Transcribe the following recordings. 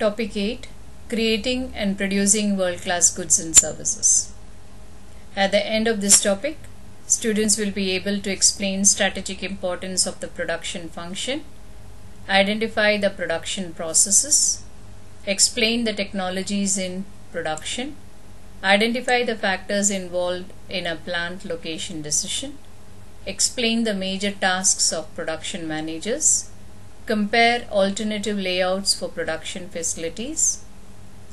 Topic 8. Creating and producing world-class goods and services. At the end of this topic, students will be able to explain strategic importance of the production function, identify the production processes, explain the technologies in production, identify the factors involved in a plant location decision, explain the major tasks of production managers, compare alternative layouts for production facilities,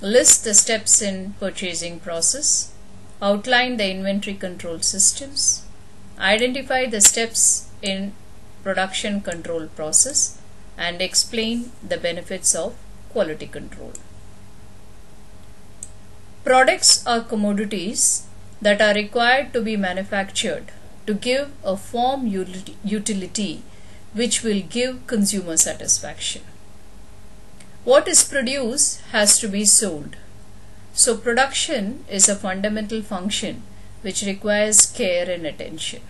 list the steps in purchasing process, outline the inventory control systems, identify the steps in production control process, and explain the benefits of quality control. Products are commodities that are required to be manufactured to give a form utility which will give consumer satisfaction. What is produced has to be sold. So production is a fundamental function which requires care and attention.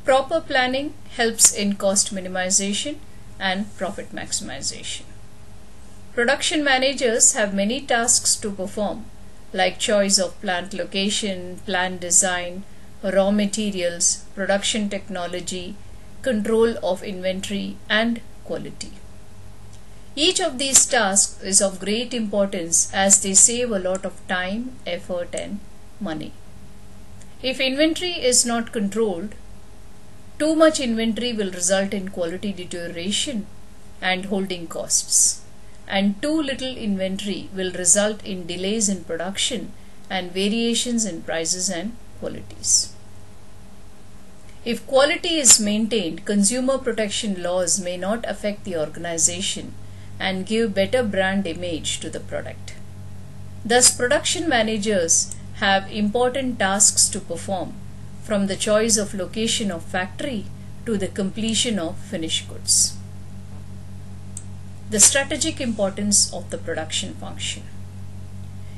Proper planning helps in cost minimization and profit maximization. Production managers have many tasks to perform, like choice of plant location, plant design, raw materials, production technology, control of inventory, and quality. Each of these tasks is of great importance as they save a lot of time, effort, and money. If inventory is not controlled, too much inventory will result in quality deterioration and holding costs, and too little inventory will result in delays in production and variations in prices and qualities. If quality is maintained, consumer protection laws may not affect the organization and give better brand image to the product. Thus, production managers have important tasks to perform, from the choice of location of factory to the completion of finished goods. The strategic importance of the production function.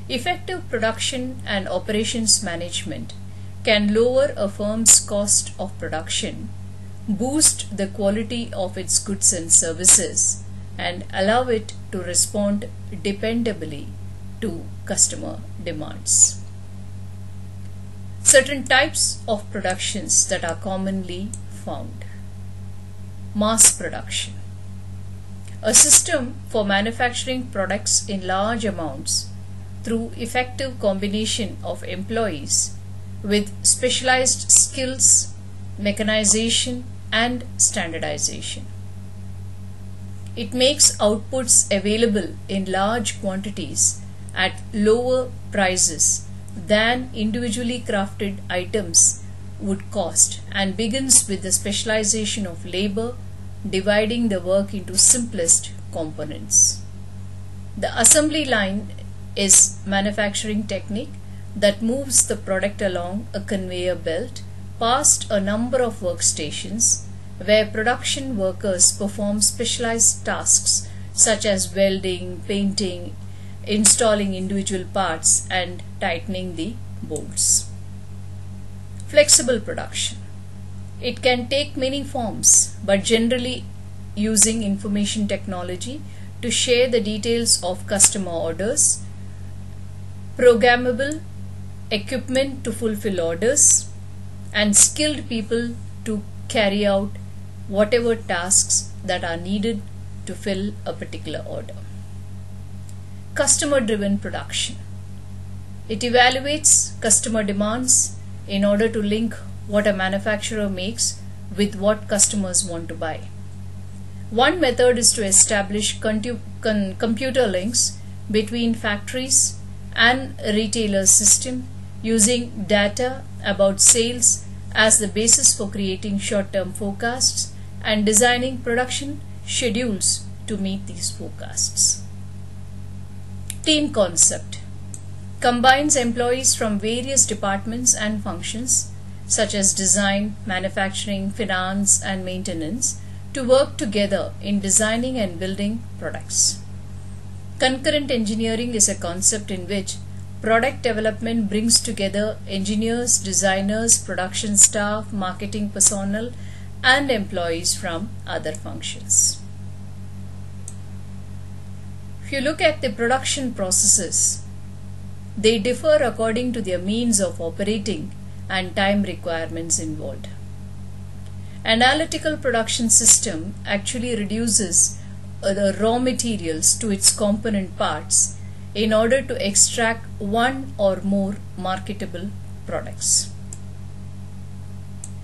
Effective production and operations management can lower a firm's cost of production, boost the quality of its goods and services, and allow it to respond dependably to customer demands. Certain types of productions that are commonly found. Mass production. A system for manufacturing products in large amounts through effective combination of employees with specialized skills, mechanization, and standardization. It makes outputs available in large quantities at lower prices than individually crafted items would cost, and begins with the specialization of labor, dividing the work into simplest components. The assembly line is manufacturing technique that moves the product along a conveyor belt past a number of workstations where production workers perform specialized tasks such as welding, painting, installing individual parts, and tightening the bolts. Flexible production. It can take many forms, but generally using information technology to share the details of customer orders, programmable equipment to fulfill orders, and skilled people to carry out whatever tasks that are needed to fill a particular order. Customer-driven production. It evaluates customer demands in order to link what a manufacturer makes with what customers want to buy. One method is to establish computer links between factories and retailers' system using data about sales as the basis for creating short-term forecasts and designing production schedules to meet these forecasts. Team concept combines employees from various departments and functions such as design, manufacturing, finance, and maintenance to work together in designing and building products. Concurrent engineering is a concept in which product development brings together engineers, designers, production staff, marketing personnel, and employees from other functions. you look at the production processes, they differ according to their means of operating and time requirements involved. Analytical production system actually reduces the raw materials to its component parts in order to extract one or more marketable products.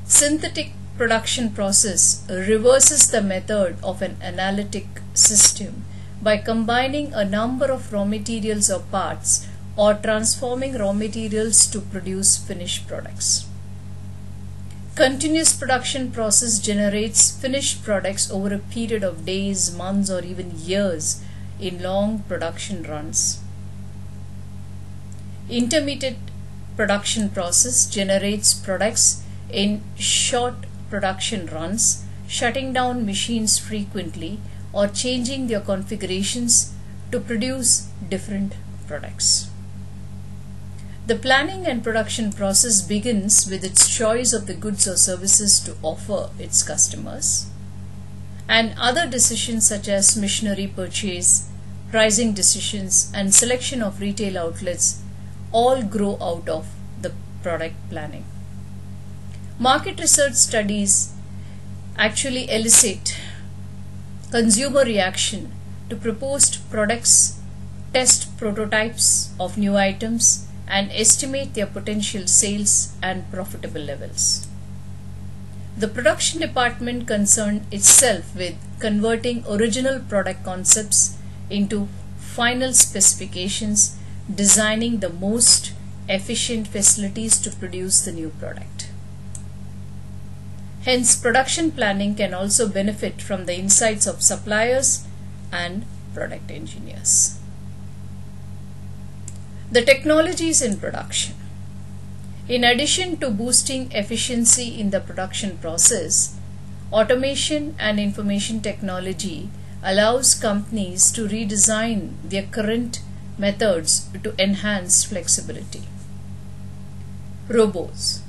Synthetic production process reverses the method of an analytic system by combining a number of raw materials or parts or transforming raw materials to produce finished products. Continuous production process generates finished products over a period of days, months, or even years in long production runs. Intermittent production process generates products in short production runs, shutting down machines frequently or changing their configurations to produce different products. The planning and production process begins with its choice of the goods or services to offer its customers, and other decisions such as machinery purchase, pricing decisions, and selection of retail outlets all grow out of the product planning. Market research studies actually elicit consumer reaction to proposed products, test prototypes of new items, and estimate their potential sales and profitable levels. The production department concerned itself with converting original product concepts into final specifications, designing the most efficient facilities to produce the new product. Hence, production planning can also benefit from the insights of suppliers and product engineers. The technologies in production. In addition to boosting efficiency in the production process, automation and information technology allows companies to redesign their current methods to enhance flexibility. Robots.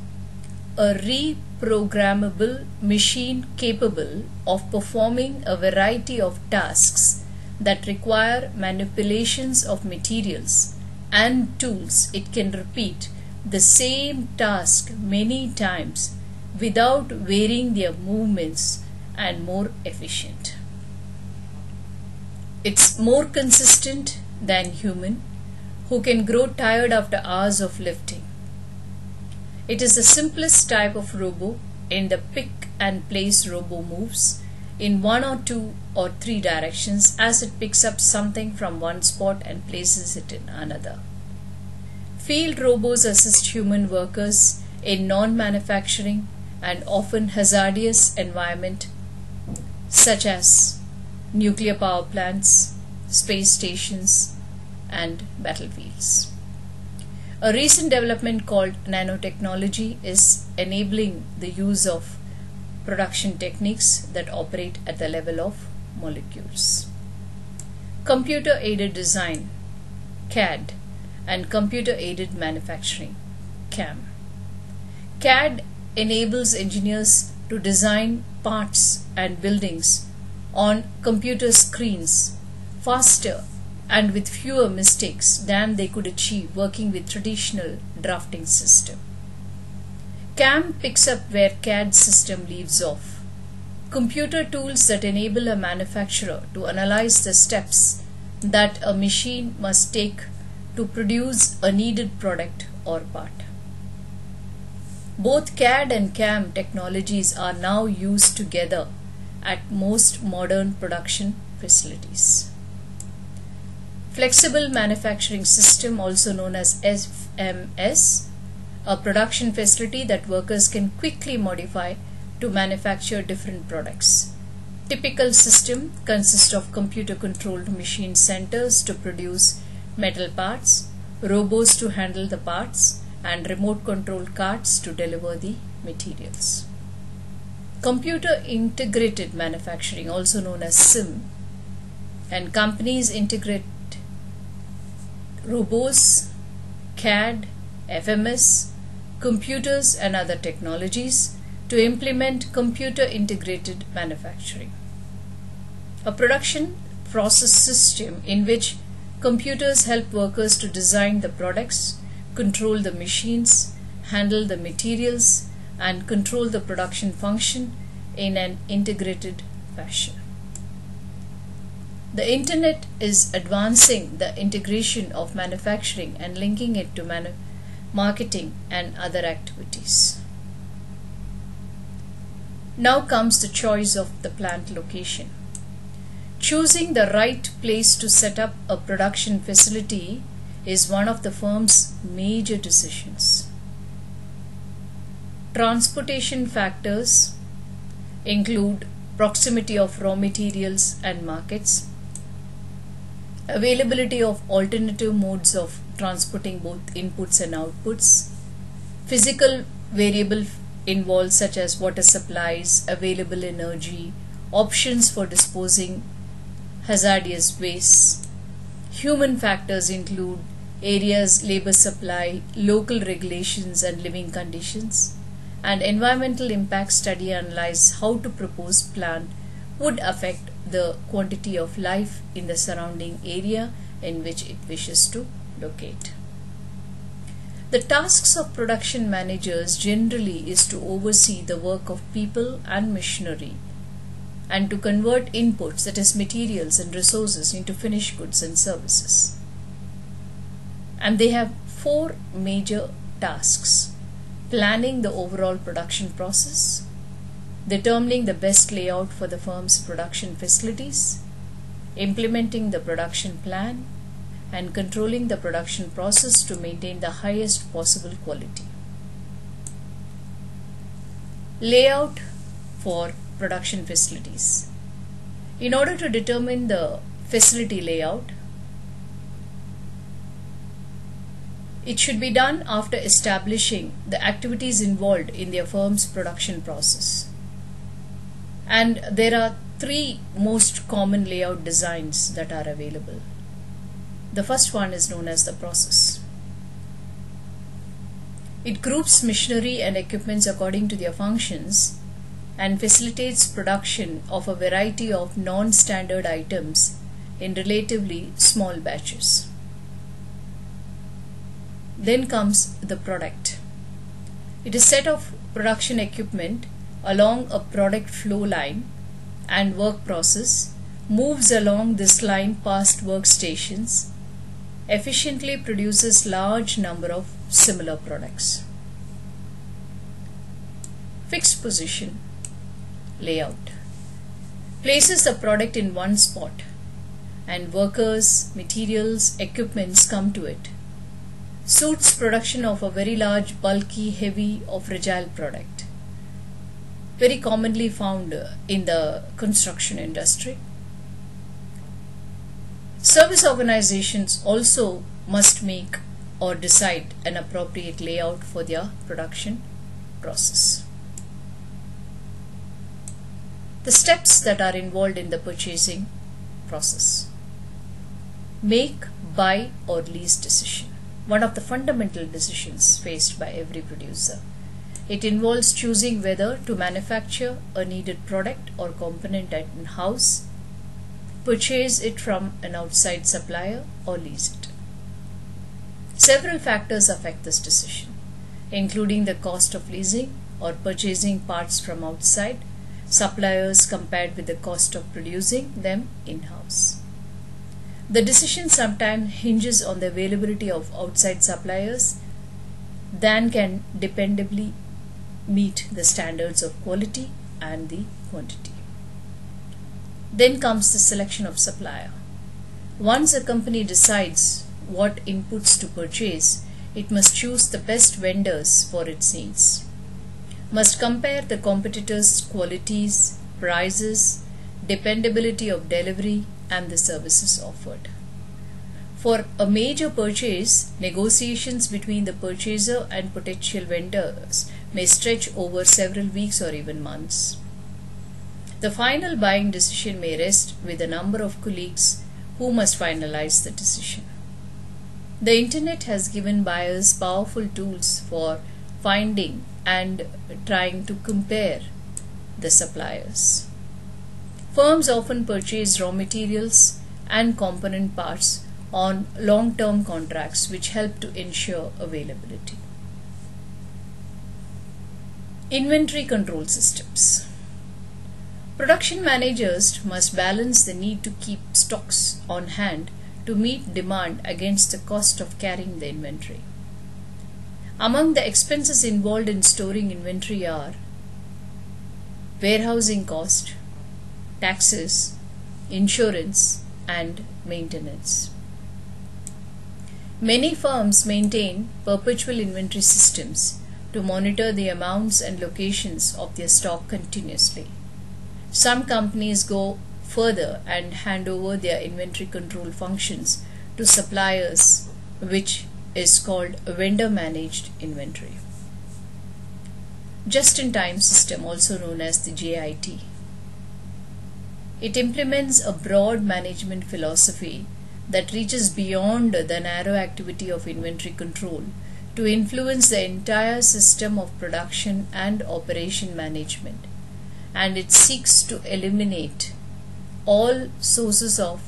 A reprogrammable machine capable of performing a variety of tasks that require manipulations of materials and tools. It can repeat the same task many times without varying their movements and more efficient. It's more consistent than human, who can grow tired after hours of lifting. It is the simplest type of robo in the pick and place robo moves in 1 or 2 or 3 directions as it picks up something from one spot and places it in another. Field robos assist human workers in non-manufacturing and often hazardous environment such as nuclear power plants, space stations, and battlefields. A recent development called nanotechnology is enabling the use of production techniques that operate at the level of molecules. Computer-aided design, CAD, and computer-aided manufacturing, CAM. CAD enables engineers to design parts and buildings on computer screens faster and with fewer mistakes than they could achieve working with traditional drafting system. CAM picks up where CAD system leaves off. Computer tools that enable a manufacturer to analyze the steps that a machine must take to produce a needed product or part. Both CAD and CAM technologies are now used together at most modern production facilities. Flexible manufacturing system, also known as FMS, a production facility that workers can quickly modify to manufacture different products. Typical system consists of computer-controlled machine centers to produce metal parts, robots to handle the parts, and remote-controlled carts to deliver the materials. Computer-integrated manufacturing, also known as CIM, and companies integrate robots, CAD, FMS, computers, and other technologies to implement computer-integrated manufacturing. A production process system in which computers help workers to design the products, control the machines, handle the materials, and control the production function in an integrated fashion. The internet is advancing the integration of manufacturing and linking it to marketing and other activities. Now comes the choice of the plant location. Choosing the right place to set up a production facility is one of the firm's major decisions. Transportation factors include proximity of raw materials and markets, availability of alternative modes of transporting both inputs and outputs, physical variable involved such as water supplies, available energy, options for disposing hazardous wastes. Human factors include areas, labor supply, local regulations and living conditions, and environmental impact study analyze how to proposed plant would affect the quantity of life in the surrounding area in which it wishes to locate. The tasks of production managers generally is to oversee the work of people and machinery and to convert inputs, that is materials and resources, into finished goods and services. And they have 4 major tasks: planning the overall production process, determining the best layout for the firm's production facilities, implementing the production plan, and controlling the production process to maintain the highest possible quality. Layout for production facilities. In order to determine the facility layout, it should be done after establishing the activities involved in their firm's production process. And there are 3 most common layout designs that are available. The first one is known as the process. It groups machinery and equipments according to their functions and facilitates production of a variety of non-standard items in relatively small batches. Then comes the product. It is a set of production equipment along a product flow line and work process, moves along this line past workstations, efficiently produces large number of similar products. Fixed position layout places the product in one spot and workers, materials, equipments come to it. Suits production of a very large, bulky, heavy or fragile product, very commonly found in the construction industry. Service organizations also must make or decide an appropriate layout for their production process. The steps that are involved in the purchasing process. Make, buy or lease decision. One of the fundamental decisions faced by every producer. It involves choosing whether to manufacture a needed product or component in-house, purchase it from an outside supplier or lease it. Several factors affect this decision, including the cost of leasing or purchasing parts from outside suppliers compared with the cost of producing them in-house. The decision sometimes hinges on the availability of outside suppliers that can dependably meet the standards of quality and the quantity. Then comes the selection of supplier. Once a company decides what inputs to purchase, it must choose the best vendors for its needs, must compare the competitors' qualities, prices, dependability of delivery, and the services offered. For a major purchase, negotiations between the purchaser and potential vendors may stretch over several weeks or even months. The final buying decision may rest with a number of colleagues who must finalize the decision. The internet has given buyers powerful tools for finding and trying to compare the suppliers. Firms often purchase raw materials and component parts on long-term contracts which help to ensure availability. Inventory control systems. Production managers must balance the need to keep stocks on hand to meet demand against the cost of carrying the inventory. Among the expenses involved in storing inventory are warehousing cost, taxes, insurance, and maintenance. Many firms maintain perpetual inventory systems to monitor the amounts and locations of their stock continuously. Some companies go further and hand over their inventory control functions to suppliers, which is called a vendor managed inventory. Just-in-time system, also known as the JIT. It implements a broad management philosophy that reaches beyond the narrow activity of inventory control to influence the entire system of production and operation management, and it seeks to eliminate all sources of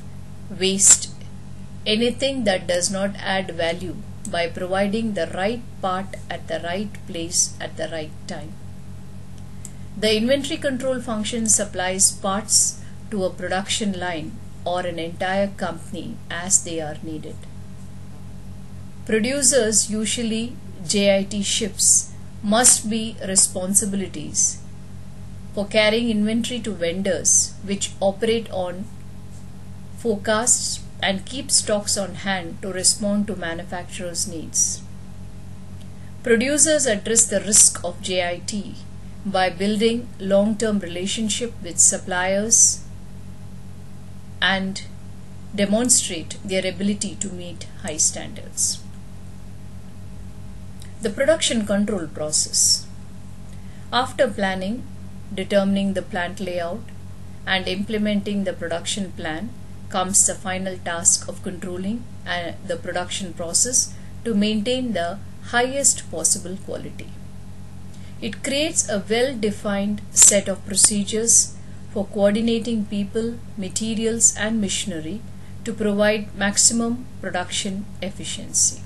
waste, anything that does not add value, by providing the right part at the right place at the right time. The inventory control function supplies parts to a production line or an entire company as they are needed. Producers, usually JIT ships, must be responsibilities for carrying inventory to vendors which operate on forecasts and keep stocks on hand to respond to manufacturers' needs. Producers address the risk of JIT by building long-term relationship with suppliers and demonstrate their ability to meet high standards. The production control process. After planning, determining the plant layout, and implementing the production plan comes the final task of controlling the production process to maintain the highest possible quality. It creates a well-defined set of procedures for coordinating people, materials, and machinery to provide maximum production efficiency.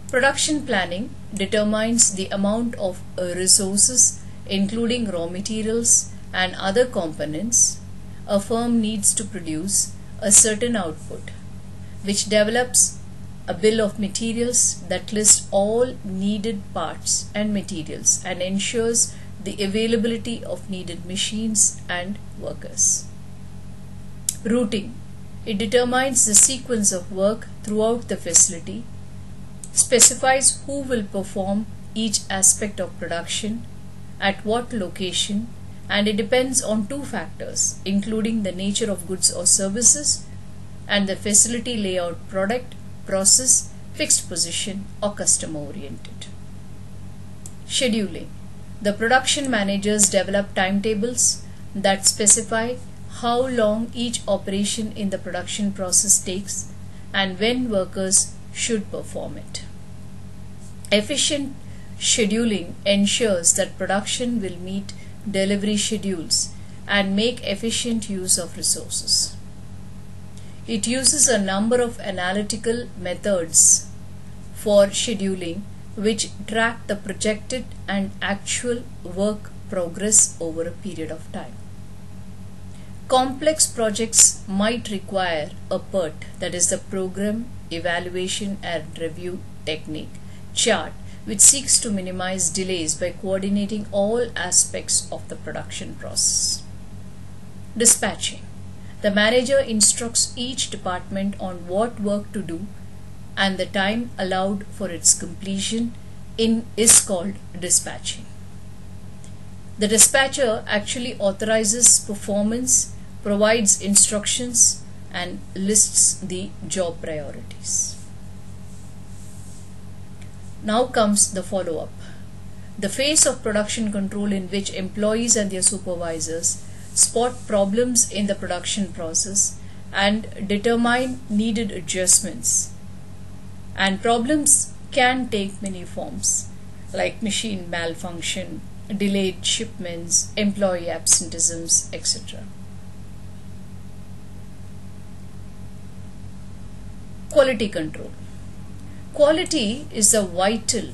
Production planning determines the amount of resources, including raw materials and other components, a firm needs to produce a certain output, which develops a bill of materials that lists all needed parts and materials and ensures the availability of needed machines and workers. Routing. It determines the sequence of work throughout the facility, specifies who will perform each aspect of production, at what location, and it depends on two factors, including the nature of goods or services and the facility layout, product, process, fixed position, or customer oriented. Scheduling. The production managers develop timetables that specify how long each operation in the production process takes and when workers should perform it. Efficient scheduling ensures that production will meet delivery schedules and make efficient use of resources. It uses a number of analytical methods for scheduling which track the projected and actual work progress over a period of time. Complex projects might require a PERT, that is the Program Evaluation and Review Technique chart, which seeks to minimize delays by coordinating all aspects of the production process. Dispatching. The manager instructs each department on what work to do, and the time allowed for its completion is called dispatching. The dispatcher actually authorizes performance, provides instructions, and lists the job priorities. Now comes the follow-up. The phase of production control in which employees and their supervisors spot problems in the production process and determine needed adjustments. And problems can take many forms, like machine malfunction, delayed shipments, employee absenteeisms, etc. Quality control. Quality is a vital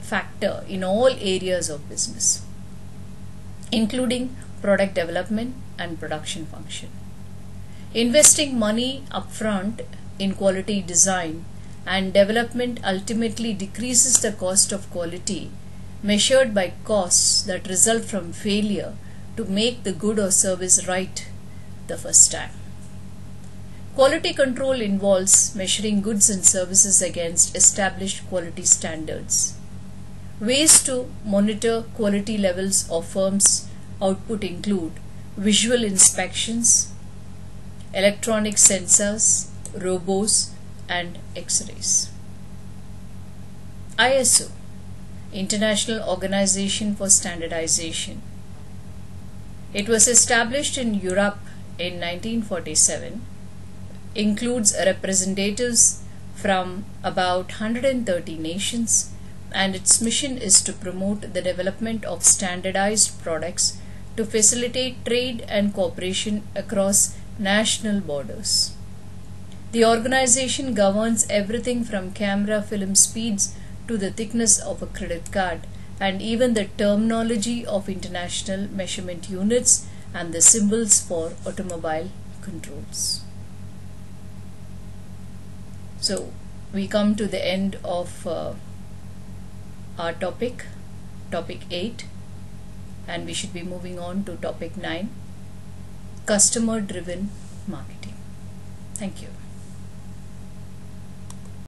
factor in all areas of business, including product development and production function. Investing money upfront in quality design and development ultimately decreases the cost of quality measured by costs that result from failure to make the good or service right the first time. Quality control involves measuring goods and services against established quality standards. Ways to monitor quality levels of firms' output include visual inspections, electronic sensors, robots, and X-rays. ISO, International Organization for Standardization. It was established in Europe in 1947, includes representatives from about 130 nations, and its mission is to promote the development of standardized products to facilitate trade and cooperation across national borders. The organization governs everything from camera film speeds to the thickness of a credit card, and even the terminology of international measurement units and the symbols for automobile controls. So we come to the end of our topic 8, and we should be moving on to topic 9, customer driven marketing. Thank you.